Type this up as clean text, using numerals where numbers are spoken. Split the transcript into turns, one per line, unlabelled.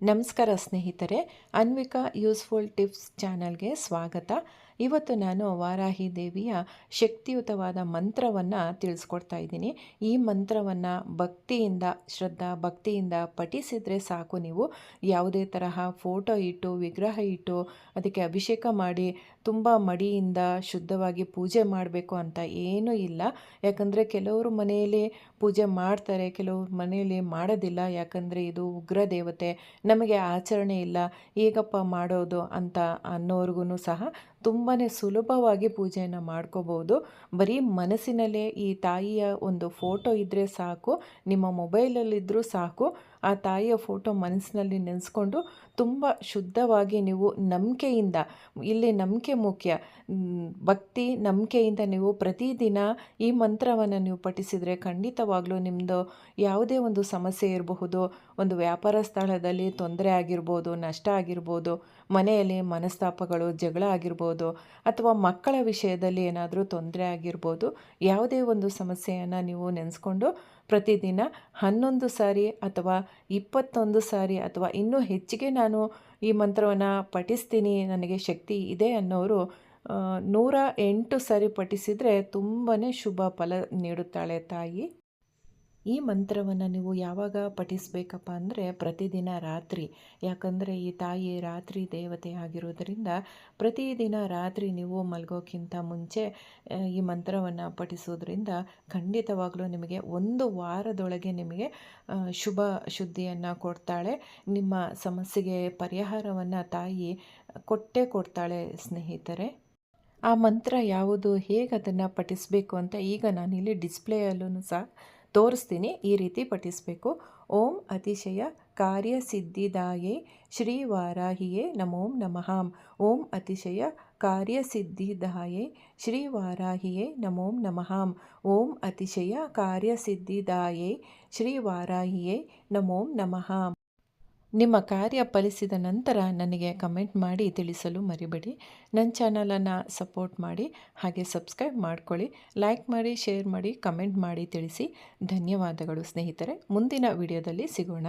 ನಮಸ್ಕಾರ ಸ್ನೇಹಿತರೆ, Anvika useful tips ಚಾನಲ್ಗೆ ಸ್ವಾಗತ. ಇವತ್ತು ನಾನು ವಾರಾಹಿ ದೇವಿಯ ಶಕ್ತಿಯುತವಾದ ಮಂತ್ರವನ್ನು ತಿಳಿಸ್ಕೊಡ್ತಾ ಇದ್ದೀನಿ. ಈ ಮಂತ್ರವನ್ನು ಭಕ್ತಿಯಿಂದ, ಭಕ್ತಿಯಿಂದ ಪಠಿಸಿದರೆ ಸಾಕು. ನೀವು ಯಾವುದೇ ತರಹ ಫೋಟೋ ಇಟ್ಟು, ವಿಗ್ರಹ ಇಟ್ಟು ಅದಕ್ಕೆ ಅಭಿಷೇಕ ಮಾಡಿ ತುಂಬ ಮಡಿಯಿಂದ ಶುದ್ಧವಾಗಿ ಪೂಜೆ ಮಾಡಬೇಕು ಅಂತ ಏನೂ ಇಲ್ಲ. ಯಾಕಂದರೆ ಕೆಲವರು ಮನೆಯಲ್ಲಿ ಪೂಜೆ ಮಾಡ್ತಾರೆ, ಕೆಲವರು ಮನೆಯಲ್ಲಿ ಮಾಡೋದಿಲ್ಲ. ಯಾಕಂದರೆ ಇದು ಉಗ್ರ ದೇವತೆ, ನಮಗೆ ಆಚರಣೆ ಇಲ್ಲ, ಹೇಗಪ್ಪ ಮಾಡೋದು ಅಂತ ಅನ್ನೋರ್ಗು ಸಹ ತುಂಬಾ ಸುಲಭವಾಗಿ ಪೂಜೆಯನ್ನು ಮಾಡ್ಕೋಬೋದು. ಬರೀ ಮನಸ್ಸಿನಲ್ಲೇ ಈ ತಾಯಿಯ ಒಂದು ಫೋಟೋ ಇದ್ದರೆ ಸಾಕು, ನಿಮ್ಮ ಮೊಬೈಲಲ್ಲಿದ್ದರೂ ಸಾಕು. ಆ ತಾಯಿಯ ಫೋಟೋ ಮನಸ್ಸಿನಲ್ಲಿ ನೆನೆಸ್ಕೊಂಡು ತುಂಬ ಶುದ್ಧವಾಗಿ ನೀವು ನಂಬಿಕೆಯಿಂದ, ಇಲ್ಲಿ ನಂಬಿಕೆ ಮುಖ್ಯ, ಭಕ್ತಿ ನಂಬಿಕೆಯಿಂದ ನೀವು ಪ್ರತಿದಿನ ಈ ಮಂತ್ರವನ್ನು ನೀವು ಪಠಿಸಿದರೆ ಖಂಡಿತವಾಗ್ಲೂ ನಿಮ್ಮದು ಯಾವುದೇ ಒಂದು ಸಮಸ್ಯೆ ಇರಬಹುದು, ಒಂದು ವ್ಯಾಪಾರ ಸ್ಥಳದಲ್ಲಿ ತೊಂದರೆ ಆಗಿರ್ಬೋದು, ನಷ್ಟ ಆಗಿರ್ಬೋದು, ಮನೆಯಲ್ಲಿ ಮನಸ್ತಾಪಗಳು, ಜಗಳ ಆಗಿರ್ಬೋದು, ಅಥವಾ ಮಕ್ಕಳ ವಿಷಯದಲ್ಲಿ ಏನಾದರೂ ತೊಂದರೆ ಆಗಿರ್ಬೋದು, ಯಾವುದೇ ಒಂದು ಸಮಸ್ಯೆಯನ್ನು ನೀವು ನೆನೆಸ್ಕೊಂಡು ಪ್ರತಿದಿನ 11 ಸಾರಿ ಅಥವಾ 21 ಸಾರಿ ಅಥವಾ ಇನ್ನೂ ಹೆಚ್ಚಿಗೆ ನಾನು ಈ ಮಂತ್ರವನ್ನು ಪಠಿಸ್ತೀನಿ, ನನಗೆ ಶಕ್ತಿ ಇದೆ ಅನ್ನೋರು 108 ಸಾರಿ ಪಠಿಸಿದರೆ ತುಂಬಾ ಶುಭ ಫಲ ನೀಡುತ್ತಾಳೆ ತಾಯಿ. ಈ ಮಂತ್ರವನ್ನು ನೀವು ಯಾವಾಗ ಪಠಿಸಬೇಕಪ್ಪ ಅಂದರೆ ಪ್ರತಿದಿನ ರಾತ್ರಿ. ಯಾಕಂದರೆ ಈ ತಾಯಿ ರಾತ್ರಿ ದೇವತೆ ಆಗಿರೋದರಿಂದ ಪ್ರತಿದಿನ ರಾತ್ರಿ ನೀವು ಮಲಗೋಕ್ಕಿಂತ ಮುಂಚೆ ಈ ಮಂತ್ರವನ್ನು ಪಠಿಸೋದ್ರಿಂದ ಖಂಡಿತವಾಗಲೂ ನಿಮಗೆ ಒಂದು ವಾರದೊಳಗೆ ನಿಮಗೆ ಶುದ್ಧಿಯನ್ನು ಕೊಡ್ತಾಳೆ. ನಿಮ್ಮ ಸಮಸ್ಯೆಗೆ ಪರಿಹಾರವನ್ನು ತಾಯಿ ಕೊಟ್ಟೇ ಕೊಡ್ತಾಳೆ ಸ್ನೇಹಿತರೆ. ಆ ಮಂತ್ರ ಯಾವುದು, ಹೇಗೆ ಅದನ್ನು ಪಠಿಸಬೇಕು ಅಂತ ಈಗ ನಾನಿಲ್ಲಿ ಡಿಸ್ಪ್ಲೇಯಲ್ಲೂ ಸಹ ತೋರಿಸ್ತೀನಿ. ಈ ರೀತಿ ಪಠಿಸಬೇಕು. ಓಂ ಅತಿಶಯ ಕಾರ್ಯಸಿದ್ಧಿದಾಯೇ ಶ್ರೀ ವಾರಾಹಿಯೇ ನಮೋ ನಮಃ. ಓಂ ಅತಿಶಯ ಕಾರ್ಯಸಿದ್ಧಿದಾಯೇ ಶ್ರೀ ವಾರಾಹಿಯೇ ನಮೋ ನಮಃ. ಓಂ ಅತಿಶಯ ಕಾರ್ಯಸಿದ್ಧಿದಾಯೇ ಶ್ರೀ ವಾರಾಹಿಯೇ ನಮೋ ನಮಃ. ನಿಮ್ಮ ಕಾರ್ಯ ಫಲಿಸಿದ ನಂತರ ನನಗೆ ಕಮೆಂಟ್ ಮಾಡಿ ತಿಳಿಸಲು ಮರಿಬೇಡಿ. ನನ್ನ ಚಾನಲನ್ನು ಸಪೋರ್ಟ್ ಮಾಡಿ, ಹಾಗೆ ಸಬ್ಸ್ಕ್ರೈಬ್ ಮಾಡ್ಕೊಳ್ಳಿ, ಲೈಕ್ ಮಾಡಿ, ಶೇರ್ ಮಾಡಿ, ಕಮೆಂಟ್ ಮಾಡಿ ತಿಳಿಸಿ. ಧನ್ಯವಾದಗಳು ಸ್ನೇಹಿತರೆ. ಮುಂದಿನ ವಿಡಿಯೋದಲ್ಲಿ ಸಿಗೋಣ.